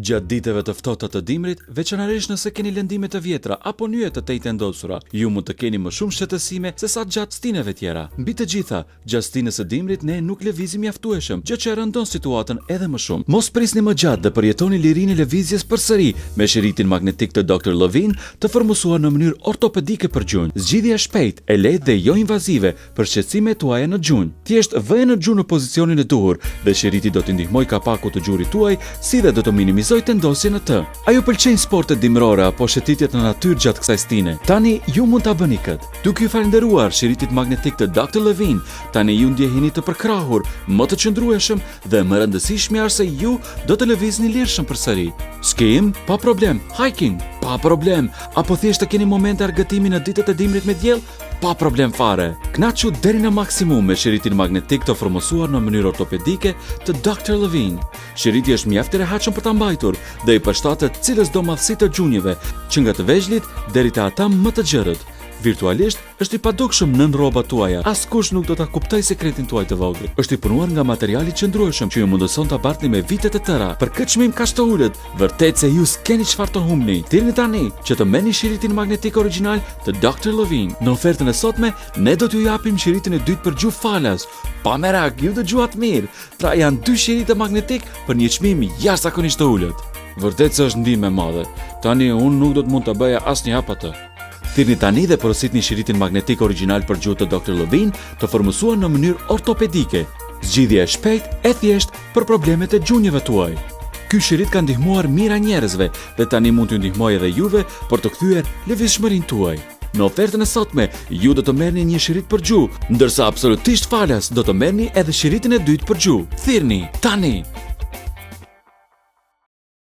Gjatë ditëve të ftohta të dimrit, veçanërisht nëse keni lëndime të vjetra apo nyje të tejtë ndosura, ju mund të keni më shumë shëtësime se sa gjatë stineve tjera. Mbi të gjitha, gjatë stinës së dimrit ne nuk lëvizim mjaftueshëm, gjë që rëndon situatën edhe më shumë. Mos prisni më gjatë dhe përjetoni lirinë e lëvizjes përsëri me shiritin magnetik të Dr. Levine, të formusuar në mënyrë ortopedike për gjunjë. Zgjidhja e shpejtë, e lehtë dhe jo invazive për shqetësimet tuaja në gjunjë. Thjesht vëje në gjuhë në pozicionin e duhur dhe shiriti do t'i ndihmoj kapakut të gjurit tuaj, si dhe do të minimizoj tendosjen e të. A ju pëlqejnë sportet dimrore apo shëtitjet në natyrë gjatë kësaj stine? Tani ju mund ta bëni këtë. Duke ju falënderuar shiritit magnetik të Dr. Levine, tani ju ndjeheni të përkrahur, më të qëndrueshëm dhe më rëndësishmjar se ju do të lëvizni lirshëm përsëri. Skiing pa problem, hiking pa problem, apo thjesht të keni momente argëtimi në ditët e dimrit me diell? Pa problem fare. Knaqu deri në maksimum me shiritin magnetik të formusuar në mënyrë ortopedike të Dr. Levine. Shiriti është mjaft i rehatshëm për ta mbajtur dhe i përshtatet cilës do madhësi të gjunjëve, që nga të vegjëlit deri te ata më të gjerët. Virtualisht është i padukshëm nën rrobat tuaja. Askush nuk do ta kuptojë sekretin tuaj të vogël. Është i punuar nga materiali qëndrueshëm që ju mundëson ta bartni me vite të tëra. Për këtë çmim kaq të ulët, vërtet se ju s'keni çfarë të humbni. Thirrni tani që të merrni shiritin magnetik origjinal të Dr. Levine. Në ofertën e sotme, ne do t'ju japim shiritin e dytë për gjuhë falas. Pa merak, ju dëgjuat mirë. Pra janë 2 shirite magnetik për një çmim jashtëzakonisht të ulët. Vërtet se është ndihmë e madhe. Tani unë nuk do të mund ta bëja asnjë hap atë. Thirrni tani dhe porositni shiritin magnetik origjinal për gjuhë të Dr. Levine, të formusuar në mënyrë ortopedike. Zgjidhje e shpejtë e thjeshtë për problemet e gjunjëve tuaj. Ky shirit ka ndihmuar mijëra njerëzve dhe tani mund t'ju ndihmojë edhe juve për të kthyer lëvizshmërinë tuaj. Në ofertën e sotme, ju do të merrni një shirit për gjuhë, ndërsa absolutisht falas do të merrni edhe shiritin e dytë për gjuhë. Thirrni tani!